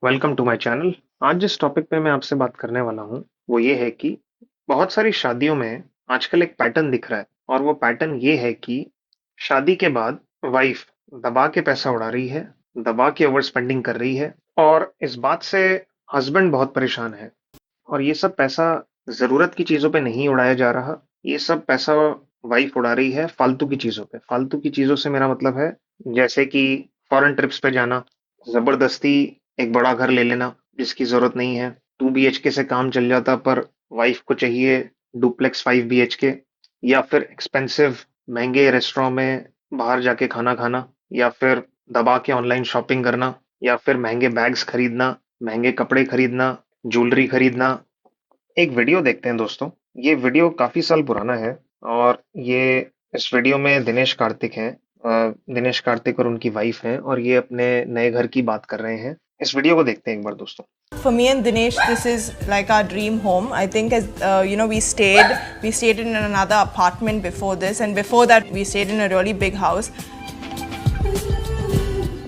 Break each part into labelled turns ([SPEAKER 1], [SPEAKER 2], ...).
[SPEAKER 1] Welcome to my channel. आज जिस topic पे मैं आपसे बात करने वाला हूँ वो ये है कि बहुत सारी शादियों में आजकल एक पैटर्न दिख रहा है और वो पैटर्न ये है कि शादी के बाद वाइफ दबा के पैसा उड़ा रही है, दबा के ओवर स्पेंडिंग कर रही है और इस बात से हस्बैंड बहुत परेशान है। और ये सब पैसा जरूरत की चीजों पे नहीं उड़ाया जा रहा, ये सब पैसा वाइफ उड़ा रही है फालतू की चीजों पे। फालतू की चीजों से मेरा मतलब है जैसे कि फॉरेन ट्रिप्स पे जाना, जबरदस्ती एक बड़ा घर ले लेना जिसकी जरूरत नहीं है। 2 BHK से काम चल जाता पर वाइफ को चाहिए डुप्लेक्स 5 BHK, या फिर एक्सपेंसिव महंगे रेस्टोरेंट में बाहर जाके खाना खाना, या फिर दबा के ऑनलाइन शॉपिंग करना, या फिर महंगे बैग्स खरीदना, महंगे कपड़े खरीदना, ज्वेलरी खरीदना। एक वीडियो देखते हैं दोस्तों। ये वीडियो काफी साल पुराना है और ये इस वीडियो में दिनेश कार्तिक हैं। दिनेश कार्तिक और उनकी वाइफ हैं और ये अपने नए घर की बात कर रहे हैं। इस वीडियो को देखते हैं एक बार दोस्तों।
[SPEAKER 2] For me and Dinesh, this is like our dream home. I think, as we stayed in another apartment before this, and before that, we stayed in a really big house.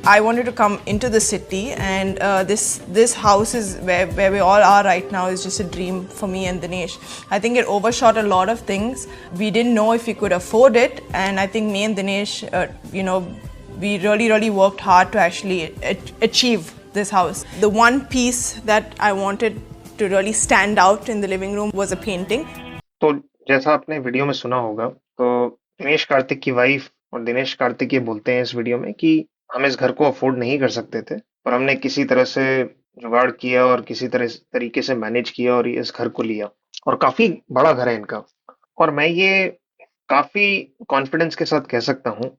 [SPEAKER 2] I wanted to come into the city, and this house is where we all are right now is just a dream for me and Dinesh. I think it overshot a lot of things. We didn't know if we could afford it, and I think me and Dinesh, we really worked hard to actually achieve this house. The one piece that I wanted to really stand out in the living room was a painting.
[SPEAKER 1] तो जैसा आपने video में सुना होगा, तो दिनेश कार्तिक की wife और दिनेश कार्तिक ये बोलते हैं इस वीडियो में कि हम इस घर को अफोर्ड नहीं कर सकते थे, पर हमने किसी तरह से जुगाड़ किया और किसी तरह तरीके से मैनेज किया और ये इस घर को लिया। और काफी बड़ा घर है इनका। और मैं ये काफी कॉन्फिडेंस के साथ कह सकता हूँ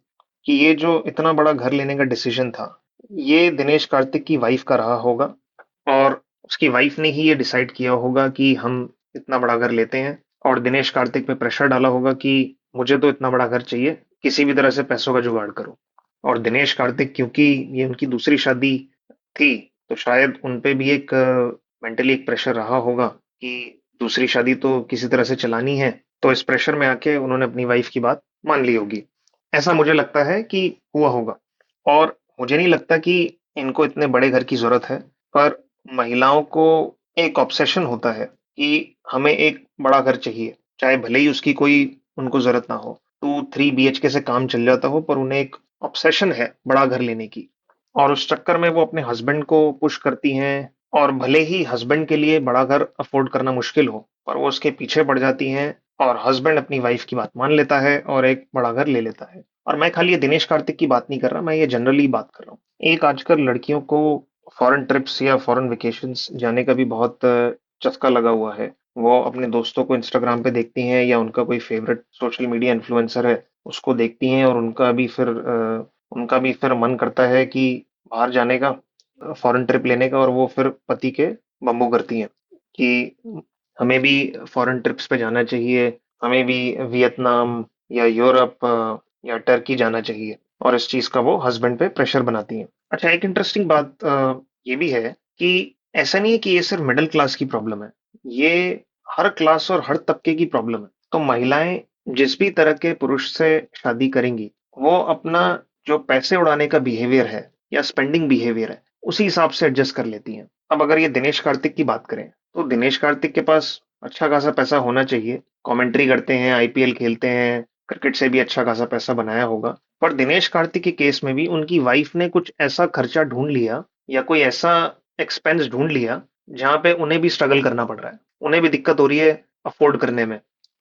[SPEAKER 1] कि ये जो इतना बड़ा घर लेने का डिसीजन था, ये दिनेश कार्तिक की वाइफ का रहा होगा और उसकी वाइफ ने ही ये डिसाइड किया होगा कि हम इतना बड़ा घर लेते हैं। और दिनेश कार्तिक पे प्रेशर डाला होगा कि मुझे तो इतना बड़ा घर चाहिए, किसी भी तरह से पैसों का जुगाड़ करो। और दिनेश कार्तिक, क्योंकि ये उनकी दूसरी शादी थी, तो शायद उन पे भी एक मेंटली एक प्रेशर रहा होगा कि दूसरी शादी तो किसी तरह से चलानी है। तो इस प्रेशर में आके उन्होंने अपनी वाइफ की बात मान ली होगी। ऐसा मुझे लगता है कि हुआ होगा। और मुझे नहीं लगता कि इनको इतने बड़े घर की जरूरत है, पर महिलाओं को एक ऑब्सेशन होता है कि हमें एक बड़ा घर चाहिए, चाहे भले ही उसकी कोई उनको जरूरत ना हो। 2-3 BHK से काम चल जाता हो, पर उन्हें एक ऑब्सेशन है बड़ा घर लेने की। और उस चक्कर में वो अपने हस्बैंड को पुश करती हैं। और भले ही हस्बैंड के लिए बड़ा घर अफोर्ड करना मुश्किल हो, पर वो उसके पीछे पड़ जाती हैं और हस्बैंड अपनी वाइफ की बात मान लेता है और एक बड़ा घर ले लेता है। और मैं खाली ये दिनेश कार्तिक की बात नहीं कर रहा, मैं ये जनरली बात कर रहा हूँ। एक आजकल लड़कियों को फॉरेन ट्रिप्स या फॉरेन वेकेशंस जाने का भी बहुत चस्का लगा हुआ है। वो अपने दोस्तों को इंस्टाग्राम पे देखती हैं या उनका कोई फेवरेट सोशल मीडिया इन्फ्लुएंसर है उसको देखती हैं और उनका भी फिर मन करता है कि बाहर जाने का, फॉरेन ट्रिप लेने का। और वो फिर पति के बम्बू करती हैं कि हमें भी फॉरेन ट्रिप्स पे जाना चाहिए, हमें भी वियतनाम या यूरोप या टर्की जाना चाहिए। और इस चीज का वो हस्बैंड पे प्रेशर बनाती हैं। अच्छा, एक इंटरेस्टिंग बात ये भी है कि ऐसा नहीं है कि ये सिर्फ मिडिल क्लास की प्रॉब्लम है, ये हर क्लास और हर तबके की प्रॉब्लम है। तो महिलाएं जिस भी तरह के पुरुष से शादी करेंगी, वो अपना जो पैसे उड़ाने का बिहेवियर है या स्पेंडिंग बिहेवियर है, उसी हिसाब से एडजस्ट कर लेती हैं। अब अगर ये दिनेश कार्तिक की बात करें, तो दिनेश कार्तिक के पास अच्छा खासा पैसा होना चाहिए। कमेंट्री करते हैं, IPL खेलते हैं, क्रिकेट से भी अच्छा खासा पैसा बनाया होगा। पर दिनेश कार्तिक के केस में भी उनकी वाइफ ने कुछ ऐसा खर्चा ढूंढ लिया या कोई ऐसा एक्सपेंस ढूंढ लिया जहां पे उन्हें भी स्ट्रगल करना पड़ रहा है, उन्हें भी दिक्कत हो रही है अफोर्ड करने में।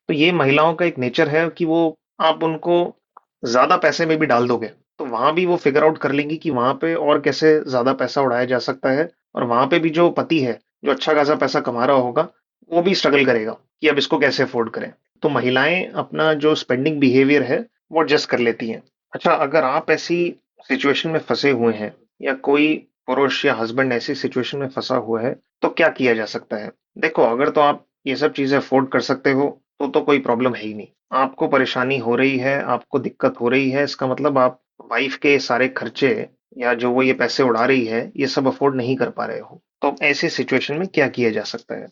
[SPEAKER 1] तो ये महिलाओं का एक नेचर है कि वो, आप उनको ज्यादा पैसे में भी डाल दोगे तो वहां भी वो फिगर आउट कर लेंगी कि वहां पे और कैसे ज्यादा पैसा उड़ाया जा सकता है। और वहां पे भी जो पति है, जो अच्छा खासा पैसा कमा रहा होगा, वो भी स्ट्रगल करेगा कि अब इसको कैसे अफोर्ड करें। तो महिलाएं अपना जो स्पेंडिंग बिहेवियर है वो एडजस्ट कर लेती हैं। अच्छा, अगर आप ऐसी सिचुएशन में फंसे हुए हैं या कोई पुरुष या हस्बैंड ऐसी सिचुएशन में फंसा हुआ है, तो क्या किया जा सकता है? देखो, अगर तो आप ये सब चीजें अफोर्ड कर सकते हो तो कोई प्रॉब्लम है ही नहीं। आपको परेशानी हो रही है, आपको दिक्कत हो रही है, इसका मतलब आप वाइफ के सारे खर्चे या जो वो ये पैसे उड़ा रही है, ये सब अफोर्ड नहीं कर पा रहे हो। तो ऐसी सिचुएशन में क्या किया जा सकता है?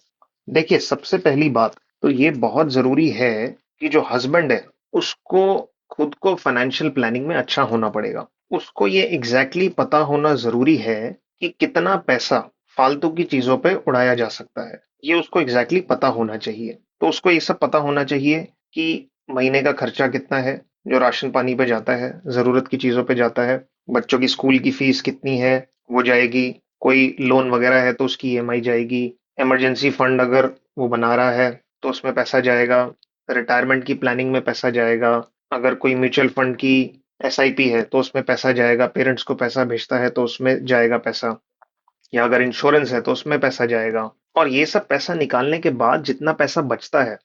[SPEAKER 1] देखिए, सबसे पहली बात तो ये बहुत जरूरी है कि जो हस्बैंड है उसको खुद को फाइनेंशियल प्लानिंग में अच्छा होना पड़ेगा। उसको ये एग्जैक्टली पता होना जरूरी है कि कितना पैसा फालतू की चीजों पे उड़ाया जा सकता है। ये उसको एग्जैक्टली पता होना चाहिए। तो उसको ये सब पता होना चाहिए कि महीने का खर्चा कितना है, जो राशन पानी पे जाता है, जरूरत की चीजों पे जाता है, बच्चों की स्कूल की फीस कितनी है, वो जाएगी, कोई लोन वगैरह है तो उसकी ईएमआई जाएगी, इमरजेंसी फंड अगर वो बना रहा है तो उसमें पैसा जाएगा, रिटायरमेंट की प्लानिंग में पैसा जाएगा, अगर कोई म्यूचुअल फंड की एसआईपी है तो उसमें पैसा जाएगा, पेरेंट्स को पैसा भेजता है तो उसमें जाएगा पैसा, या अगर इंश्योरेंस है तो उसमें पैसा जाएगा। और ये सब पैसा निकालने के बाद जितना पैसा बचता है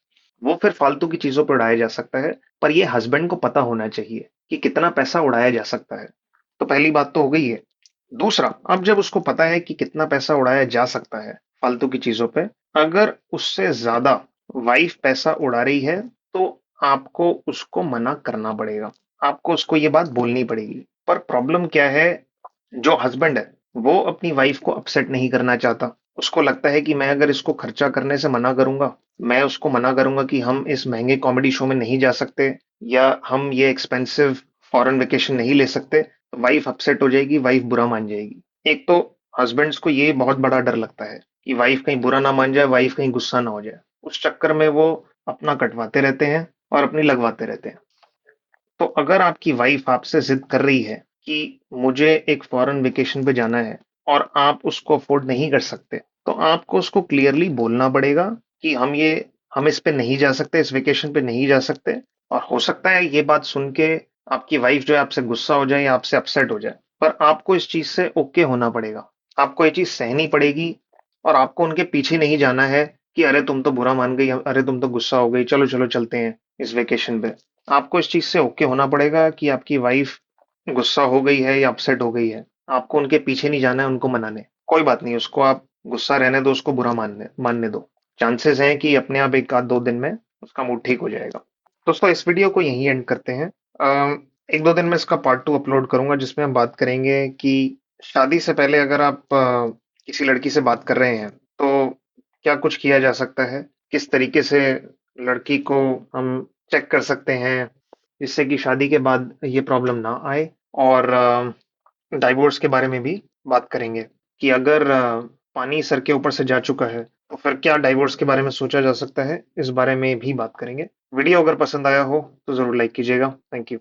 [SPEAKER 1] वो फिर फालतू की चीजों पर उड़ाया जा सकता है। पर ये हस्बैंड को पता होना चाहिए कि कितना पैसा उड़ाया जा सकता है। तो पहली बात तो हो गई है। दूसरा, अब जब उसको पता है कि कितना पैसा उड़ाया जा सकता है फालतू की चीजों पे, अगर उससे ज्यादा वाइफ पैसा उड़ा रही है तो आपको उसको मना करना पड़ेगा। आपको उसको ये बात बोलनी पड़ेगी। पर प्रॉब्लम क्या है, जो हस्बैंड है वो अपनी वाइफ को अपसेट नहीं करना चाहता। उसको लगता है कि मैं अगर इसको खर्चा करने से मना करूंगा, मैं उसको मना करूंगा कि हम इस महंगे कॉमेडी शो में नहीं जा सकते, या हम ये एक्सपेंसिव फॉरेन वेकेशन नहीं ले सकते, तो वाइफ अपसेट हो जाएगी, वाइफ बुरा मान जाएगी। एक तो हस्बैंड्स को ये बहुत बड़ा डर लगता है कि वाइफ कहीं बुरा ना मान जाए, वाइफ कहीं गुस्सा ना हो जाए। उस चक्कर में वो अपना कटवाते रहते हैं और अपनी लगवाते रहते हैं। तो अगर आपकी वाइफ आपसे जिद कर रही है कि मुझे एक फॉरेन वेकेशन पे जाना है और आप उसको अफोर्ड नहीं कर सकते, तो आपको उसको क्लियरली बोलना पड़ेगा कि हम इस पे नहीं जा सकते, इस वेकेशन पे नहीं जा सकते। और हो सकता है ये बात सुन के आपकी वाइफ जो है आपसे गुस्सा हो जाए या आपसे अपसेट हो जाए, पर आपको इस चीज से ओके होना पड़ेगा। आपको ये चीज सहनी पड़ेगी और आपको उनके पीछे नहीं जाना है कि अरे तुम तो बुरा मान गई, अरे तुम तो गुस्सा हो गई, चलो चलो चलते हैं इस वेकेशन पे। आपको इस चीज से ओके होना पड़ेगा कि आपकी वाइफ गुस्सा हो गई है या अपसेट हो गई है। आपको उनके पीछे नहीं जाना है उनको मनाने। कोई बात नहीं, उसको आप गुस्सा रहने दो, उसको बुरा मानने मानने दो। चांसेस हैं कि अपने आप एक आध दो दिन में उसका मूड ठीक हो जाएगा। दोस्तों, इस वीडियो को यहीं एंड करते हैं। एक दो दिन में इसका पार्ट टू अपलोड करूंगा जिसमें हम बात करेंगे कि शादी से पहले अगर आप किसी लड़की से बात कर रहे हैं तो क्या कुछ किया जा सकता है, किस तरीके से लड़की को हम चेक कर सकते हैं जिससे कि शादी के बाद ये प्रॉब्लम ना आए। और डाइवोर्स के बारे में भी बात करेंगे कि अगर पानी सर के ऊपर से जा चुका है तो फिर क्या डाइवोर्स के बारे में सोचा जा सकता है, इस बारे में भी बात करेंगे। वीडियो अगर पसंद आया हो तो जरूर लाइक कीजिएगा। Thank you.